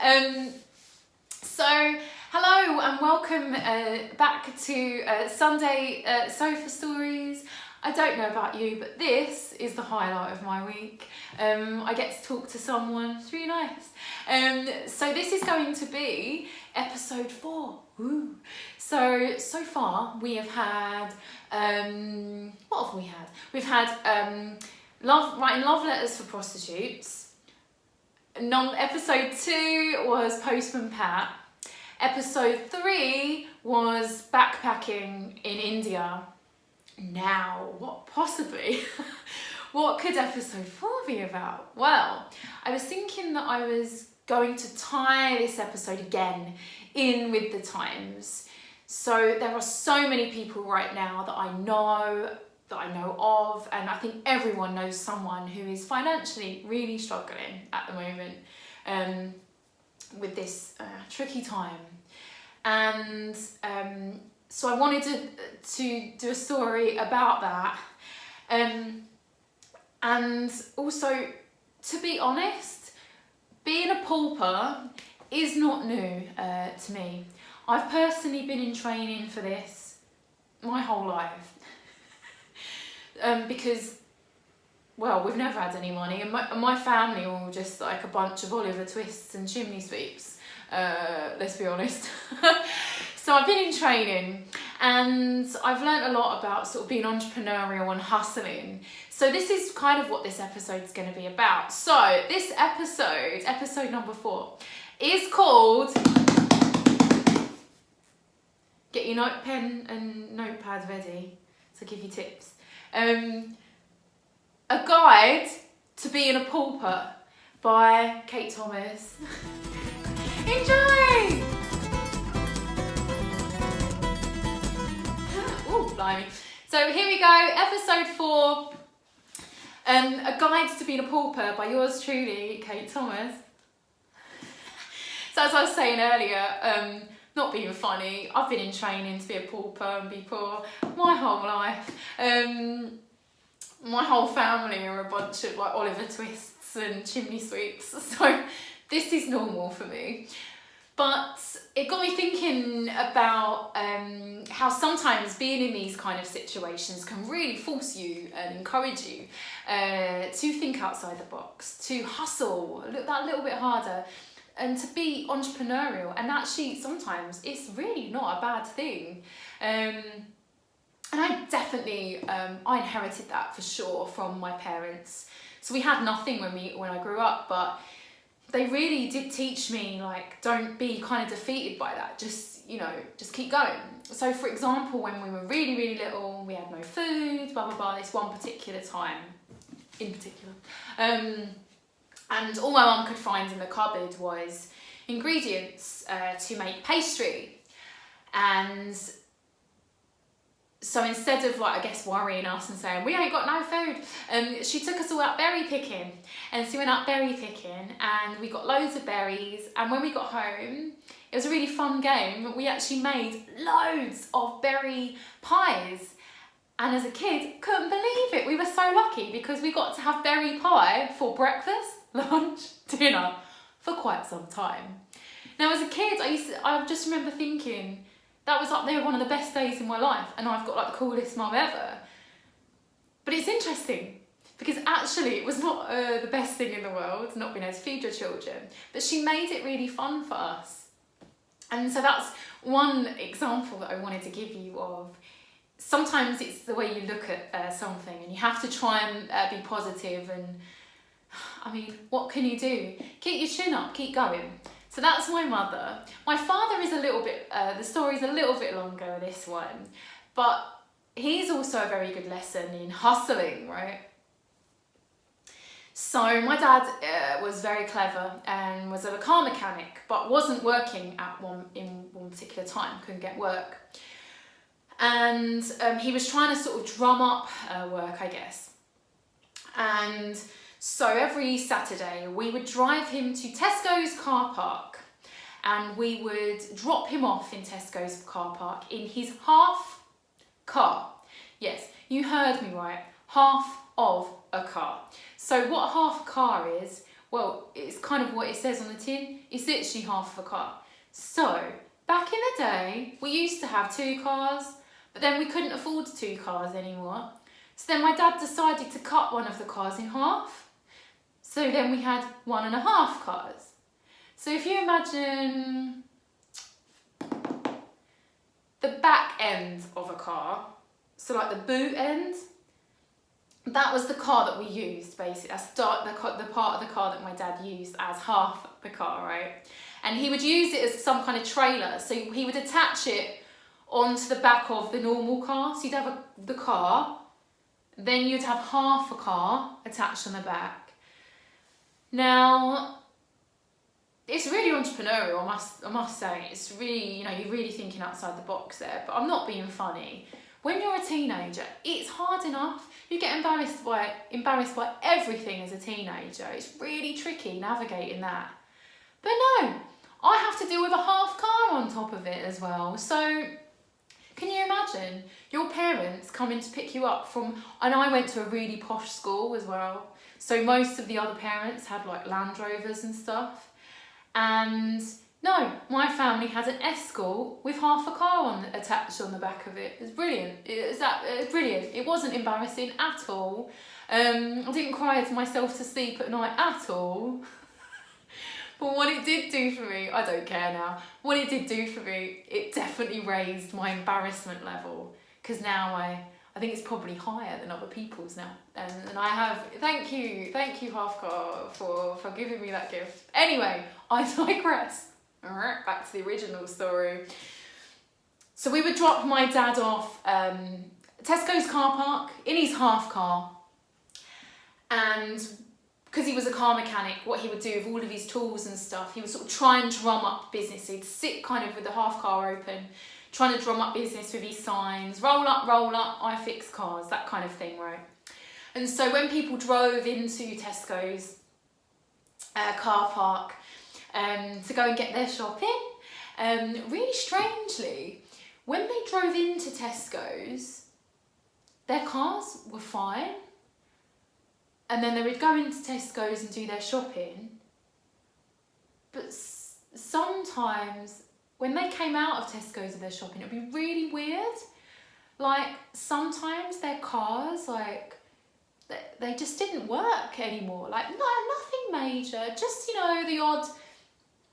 So, hello and welcome back to Sunday Sofa Stories. I don't know about you, but this is the highlight of my week. I get to talk to someone. It's really nice. So this is going to be episode 4. Ooh. So far we have had, what have we had? We've had writing love letters for prostitutes. Episode 2 was Postman Pat. Episode 3 was backpacking in India. Now, what could episode 4 be about? Well, I was thinking that I was going to tie this episode again in with the times. So there are so many people right now that I know of, and I think everyone knows someone who is financially really struggling at the moment with this tricky time. And so I wanted to do a story about that. And also, to be honest, being a pauper is not new to me. I've personally been in training for this my whole life. Because, well, we've never had any money, and my family are all just like a bunch of Oliver Twists and chimney sweeps, let's be honest. So I've been in training and I've learnt a lot about sort of being entrepreneurial and hustling. So this is kind of what this episode is going to be about. So this episode number 4, is called, get your pen and notepad ready to give you tips. A Guide to Being a Pauper by Kate Thomas. Enjoy! Ooh, blimey. So here we go, episode 4. A Guide to Being a Pauper by yours truly, Kate Thomas. So as I was saying earlier, not being funny, I've been in training to be a pauper and be poor my whole life. My whole family are a bunch of like Oliver Twists and chimney sweeps, so this is normal for me. But it got me thinking about how sometimes being in these kind of situations can really force you and encourage you to think outside the box, to hustle that little bit harder, and to be entrepreneurial. And actually sometimes it's really not a bad thing. And I definitely, I inherited that for sure from my parents. So we had nothing when I grew up, but they really did teach me, like, don't be kind of defeated by that. Just keep going. So for example, when we were really, really little, we had no food, blah, blah, blah, this one particular time in particular. And all my mum could find in the cupboard was ingredients to make pastry. And so instead of, like, I guess, worrying us and saying, we ain't got no food, she took us all out berry picking. And so we went out berry picking and we got loads of berries. And when we got home, it was a really fun game. We actually made loads of berry pies. And as a kid, couldn't believe it. We were so lucky because we got to have berry pie for breakfast, lunch, dinner for quite some time. Now as a kid, I just remember thinking, that was up there one of the best days in my life, and I've got like the coolest mum ever. But it's interesting because actually it was not the best thing in the world, not being able to feed your children, but she made it really fun for us. And so that's one example that I wanted to give you of, sometimes it's the way you look at something, and you have to try and be positive. And I mean, what can you do? Keep your chin up, keep going. So that's my mother. My father is a little bit, the story's a little bit longer, this one, but he's also a very good lesson in hustling, right? So my dad was very clever and was a car mechanic, but wasn't working in one particular time, couldn't get work. And he was trying to sort of drum up work, I guess. And so every Saturday we would drive him to Tesco's car park, and we would drop him off in Tesco's car park in his half car. Yes, you heard me right, half of a car. So what half a car is, Well, it's kind of what it says on the tin. It's literally half of a car. So, back in the day, we used to have 2 cars, but then we couldn't afford 2 cars anymore. So then my dad decided to cut one of the cars in half. So then we had 1.5 cars. So if you imagine the back end of a car, so like the boot end, that was the car that we used basically. That's the part of the car that my dad used as half the car, right? And he would use it as some kind of trailer. So he would attach it onto the back of the normal car. So you'd have the car, then you'd have half a car attached on the back. Now, it's really entrepreneurial, I must say. It's really, you're really thinking outside the box there, but I'm not being funny. When you're a teenager, it's hard enough. You get embarrassed by everything as a teenager. It's really tricky navigating that. But no, I have to deal with a half car on top of it as well. So, can you imagine your parents coming to pick you up from, and I went to a really posh school as well. So most of the other parents had like Land Rovers and stuff. And no, my family had an Escort with half a car attached on the back of it. It was brilliant. It was brilliant. It wasn't embarrassing at all. I didn't cry myself to sleep at night at all. But what it did do for me, I don't care now. What it did do for me, it definitely raised my embarrassment level. Because now I think it's probably higher than other people's now. And I have, thank you half car for giving me that gift. Anyway, I digress. Back to the original story. So we would drop my dad off Tesco's car park in his half car. And because he was a car mechanic, what he would do with all of his tools and stuff, he would sort of try and drum up business. He'd sit kind of with the half car open, trying to drum up business with his signs, roll up, I fix cars, that kind of thing, right? And so when people drove into Tesco's car park to go and get their shopping, really strangely, when they drove into Tesco's, their cars were fine. And then they would go into Tesco's and do their shopping. But sometimes when they came out of Tesco's with their shopping, it would be really weird. Like sometimes their cars, like they just didn't work anymore. Like nothing major, just, the odd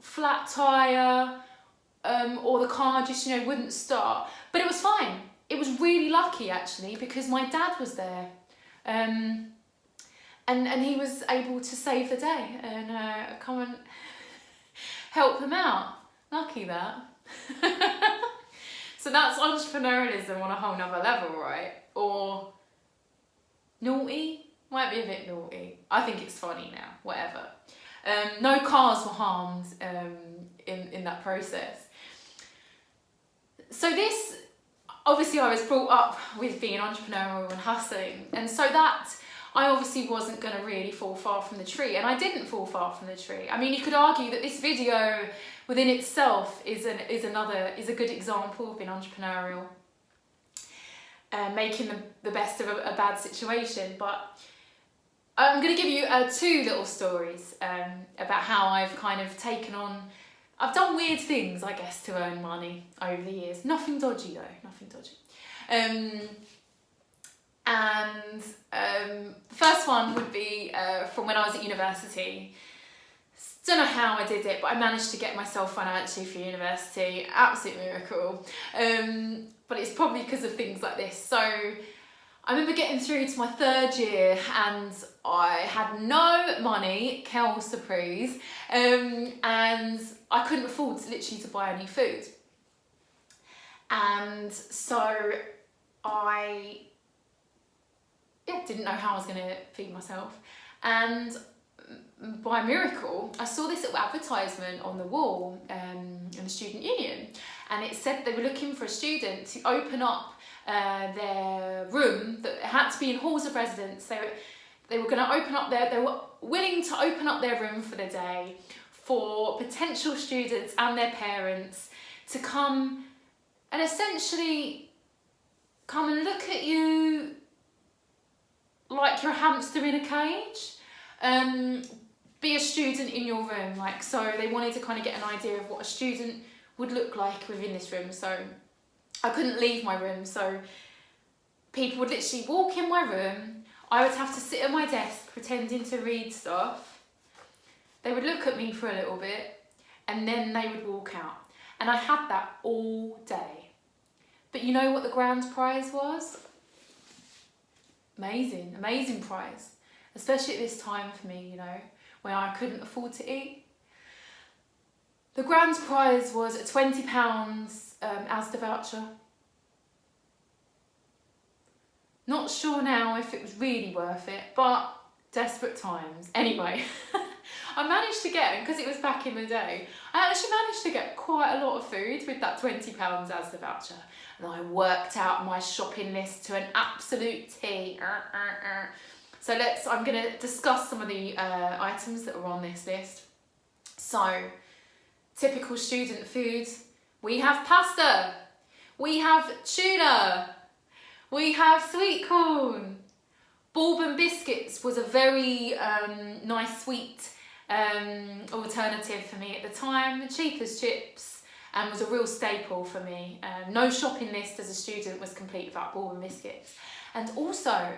flat tyre or the car just, wouldn't start. But it was fine. It was really lucky actually because my dad was there. And he was able to save the day and come and help them out. Lucky that. So that's entrepreneurialism on a whole nother level, right? Or naughty? Might be a bit naughty. I think it's funny now, whatever. No cars were harmed in that process. So this, obviously I was brought up with being entrepreneurial and hustling. And so that, I obviously wasn't going to really fall far from the tree, and I didn't fall far from the tree. I mean, you could argue that this video within itself is a good example of being entrepreneurial, making the best of a bad situation. But I'm going to give you 2 little stories about how I've kind of I've done weird things, I guess, to earn money over the years. Nothing dodgy though, nothing dodgy. And the first one would be from when I was at university. Don't know how I did it, but I managed to get myself financially for university. Absolute miracle. But it's probably because of things like this. So I remember getting through to my 3rd year and I had no money, quelle surprise, and I couldn't afford to buy any food. And so I didn't know how I was going to feed myself. And by miracle, I saw this little advertisement on the wall in the student union. And it said they were looking for a student to open up their room that had to be in halls of residence. They were going to open up they were willing to open up their room for the day for potential students and their parents to come and essentially come and look at you like you're a hamster in a cage, be a student in your room. Like, so they wanted to kind of get an idea of what a student would look like within this room. So I couldn't leave my room. So people would literally walk in my room. I would have to sit at my desk pretending to read stuff. They would look at me for a little bit and then they would walk out. And I had that all day. But you know what the grand prize was? Amazing, amazing prize. Especially at this time for me, you know, when I couldn't afford to eat. The grand prize was a £20 Asda voucher. Not sure now if it was really worth it, but desperate times. Anyway, I managed to get, because it was back in the day, I actually managed to get quite a lot of food with that £20 Asda voucher. And I worked out my shopping list to an absolute T. So I'm going to discuss some of the items that were on this list. So, typical student foods. We have pasta. We have tuna. We have sweet corn. Bourbon biscuits was a very nice sweet alternative for me at the time. Cheap as chips. And was a real staple for me. No shopping list as a student was complete without bourbon biscuits. And also,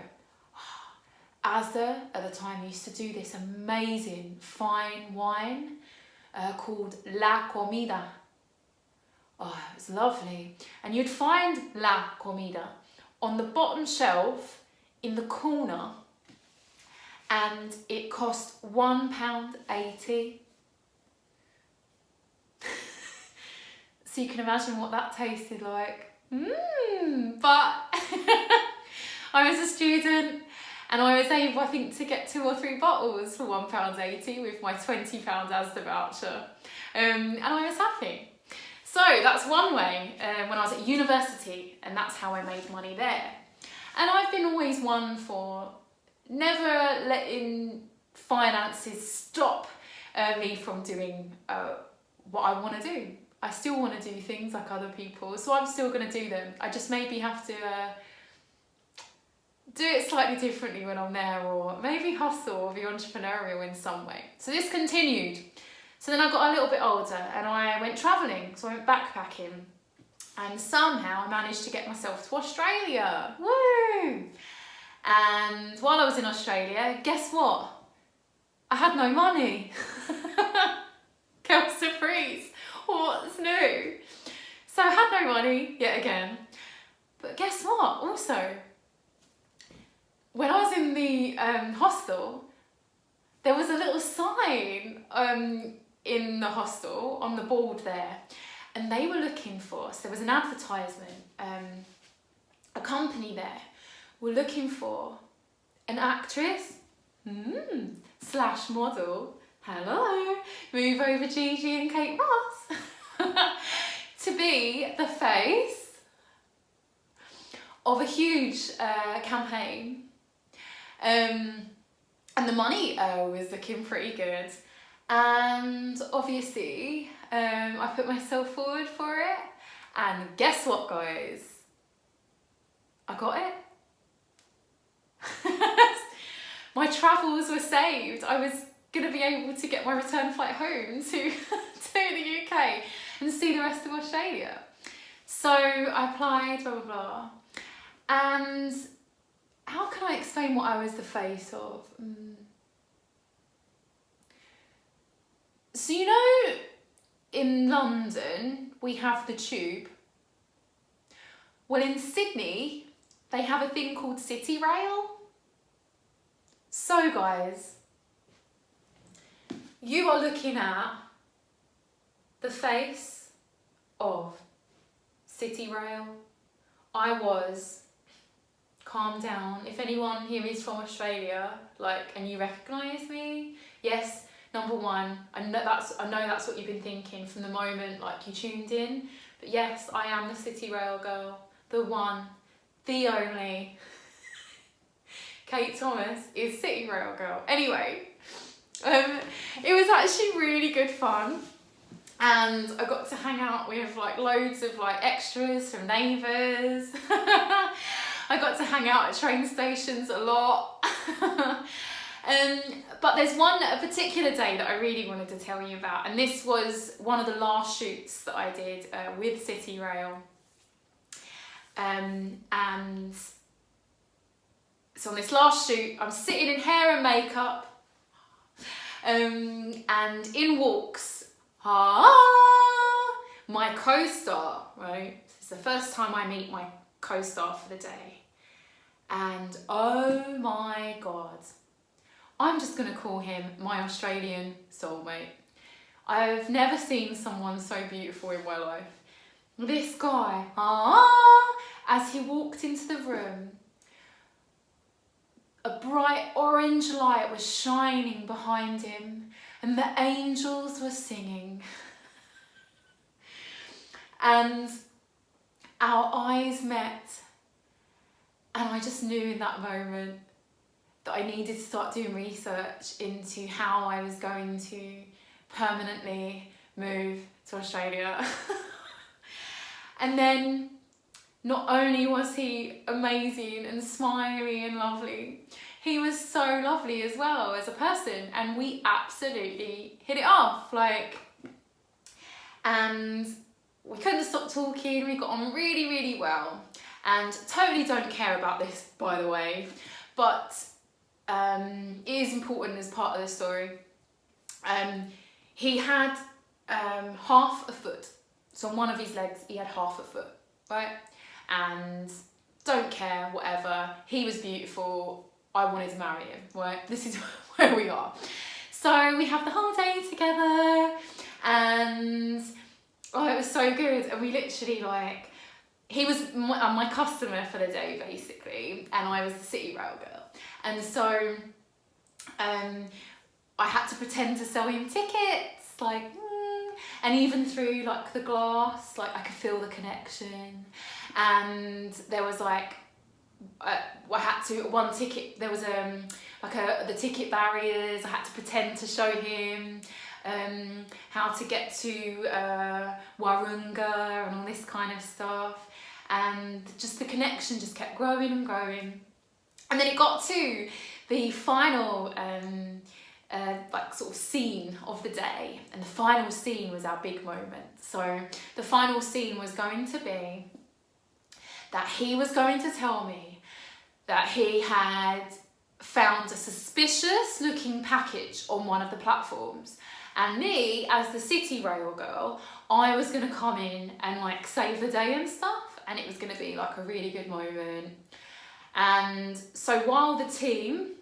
Asda at the time used to do this amazing fine wine called La Comida. Oh, it was lovely. And you'd find La Comida on the bottom shelf in the corner, and it cost £1.80. So you can imagine what that tasted like. But I was a student and I was able, I think, to get 2 or 3 bottles for £1.80 with my £20 Asda voucher. And I was happy. So that's one way when I was at university, and that's how I made money there. And I've been always one for never letting finances stop me from doing what I want to do. I still want to do things like other people, so I'm still going to do them. I just maybe have to do it slightly differently when I'm there, or maybe hustle or be entrepreneurial in some way. So this continued. So then I got a little bit older and I went travelling, so I went backpacking. And somehow I managed to get myself to Australia. Woo! And while I was in Australia, guess what? I had no money. Quelle surprise. What's new? So I had no money, yet again. But guess what? Also, when I was in the hostel, there was a little sign in the hostel on the board there, and they were looking for, so there was an advertisement, a company there were looking for an actress / model. Hello, move over Gigi and Kate Moss to be the face of a huge campaign. And the money was looking pretty good. And obviously, I put myself forward for it. And guess what, guys? I got it. My travels were saved. I was going to be able to get my return flight home to the UK and see the rest of Australia. So I applied, blah, blah, blah. And how can I explain what I was the face of? So you know, in London, we have the tube. Well, in Sydney, they have a thing called City Rail. So guys, you are looking at the face of City Rail. I was, calm down. If anyone here is from Australia, and you recognise me, yes, number one, I know that's what you've been thinking from the moment you tuned in. But yes, I am the City Rail girl, the one, the only. Kate Thomas is City Rail girl. Anyway, it was actually really good fun, and I got to hang out with loads of extras from neighbours. I got to hang out at train stations a lot. But there's a particular day that I really wanted to tell you about, and this was one of the last shoots that I did with City Rail. And so on this last shoot, I'm sitting in hair and makeup, and in walks my co-star, right? It's the first time I meet my co-star for the day. And oh my God, I'm just gonna call him my Australian soulmate. I've never seen someone so beautiful in my life. This guy, as he walked into the room, a bright orange light was shining behind him and the angels were singing. And our eyes met, and I just knew in that moment that I needed to start doing research into how I was going to permanently move to Australia. And then not only was he amazing and smiley and lovely, he was so lovely as well as a person, and we absolutely hit it off, and we couldn't stop talking. We got on really, really well, and totally don't care about this, by the way, but it is important as part of the story. He had half a foot, so on one of his legs he had half a foot, right? And don't care, whatever, he was beautiful, I wanted to marry him, right? This is where we are. So we have the whole day together, and it was so good. And we literally, he was my customer for the day basically, and I was the City Rail girl. And so I had to pretend to sell him tickets, and even through the glass, I could feel the connection. And there was I had to, one ticket, there was the ticket barriers. I had to pretend to show him how to get to Warunga and all this kind of stuff, and just the connection just kept growing and growing. And then it got to the final sort of scene of the day, and the final scene was our big moment. So the final scene was going to be that he was going to tell me that he had found a suspicious looking package on one of the platforms, and me, as the City Rail girl, I was going to come in and save the day and stuff, and it was going to be a really good moment. And so while the team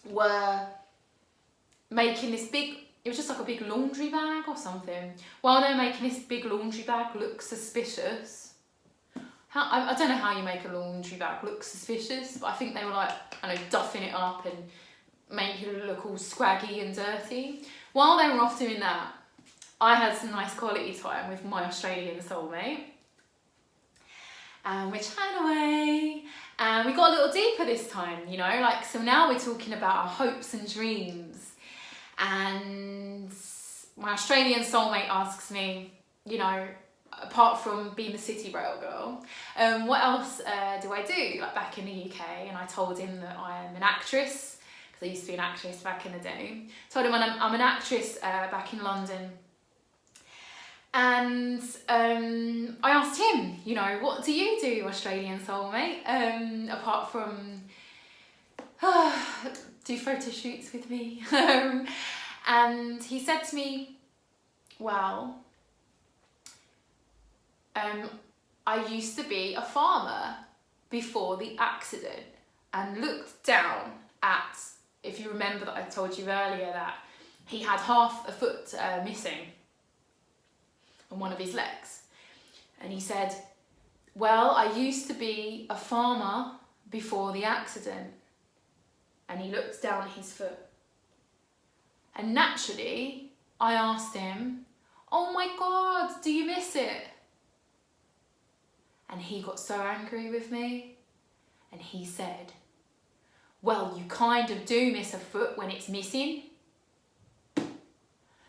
were making this big, it was just a big laundry bag or something, while they were making this big laundry bag look suspicious. I don't know how you make a laundry bag look suspicious, but I think they were duffing it up and making it look all scraggy and dirty. While they were off doing that, I had some nice quality time with my Australian soulmate, and we chatted away, and we got a little deeper this time, so now we're talking about our hopes and dreams. And my Australian soulmate asks me, apart from being the City Rail girl, what else do I do back in the UK? And I told him that I am an actress, because I used to be an actress back in the day. Told him I'm an actress back in London. And I asked him, what do you do, Australian soulmate, apart from do photo shoots with me? And he said to me, well, I used to be a farmer before the accident, and looked down at, if you remember that I told you earlier that he had half a foot missing on one of his legs. And he said, well, I used to be a farmer before the accident. And he looked down at his foot. And naturally, I asked him, oh my God, do you miss it? And he got so angry with me, and he said, well, you kind of do miss a foot when it's missing.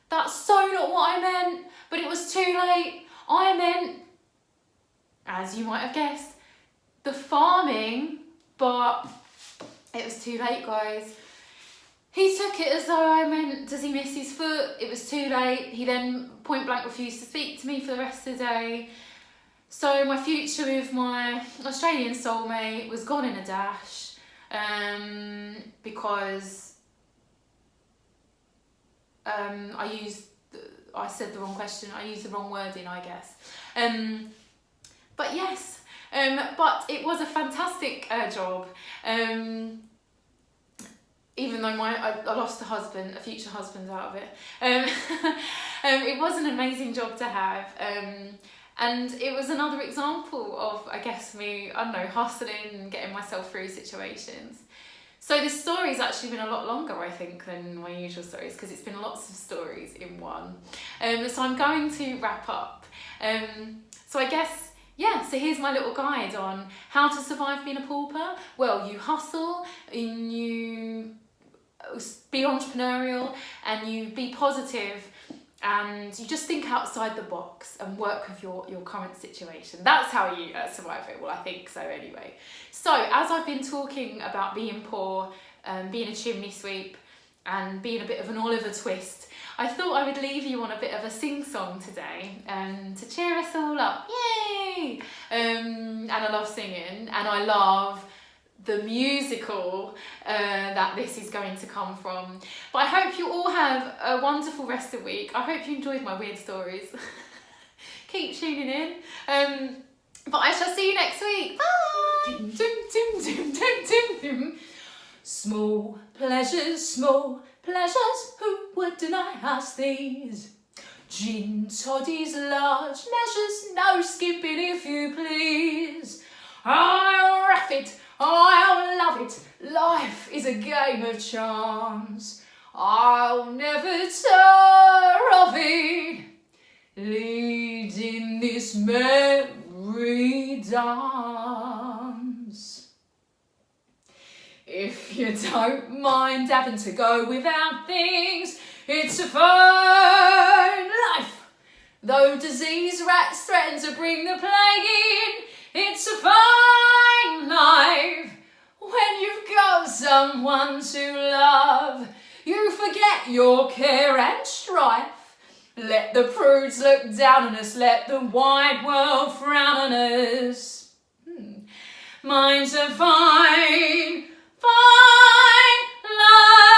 That's so not what I meant, but it was too late. I meant, as you might have guessed, the farming, but it was too late, guys. He took it as though I meant, does he miss his foot? It was too late. He then point blank refused to speak to me for the rest of the day. So my future with my Australian soulmate was gone in a dash, because I said the wrong question. I used the wrong wording, I guess. But yes, but it was a fantastic job. Even though I lost a future husband out of it. It was an amazing job to have. And it was another example of, I guess, me, I don't know, hustling and getting myself through situations. So this story's actually been a lot longer, I think, than my usual stories, because it's been lots of stories in one. So I'm going to wrap up. So I guess, yeah, so here's my little guide on how to survive being a pauper. Well, you hustle, and you be entrepreneurial, and you be positive, and you just think outside the box and work with your current situation. That's how you survive it. Well, I think so anyway. So as I've been talking about being poor, being a chimney sweep, and being a bit of an Oliver Twist, I thought I would leave you on a bit of a sing-song today, to cheer us all up. Yay! And I love singing, and I love the musical that this is going to come from. But I hope you all have a wonderful rest of the week. I hope you enjoyed my weird stories. Keep tuning in. But I shall see you next week. Bye! Small pleasures, who would deny us these? Gin toddies, large measures, no skimping if you please. I'll rough it, I'll love it, life is a game of chance. I'll never tire of it, leading this merry dance. If you don't mind having to go without things, it's a fine life. Though disease rats threaten to bring the plague in, it's a fine life. When you've got someone to love, you forget your care and strife. Let the prudes look down on us, let the wide world frown on us. Mine's a fine life.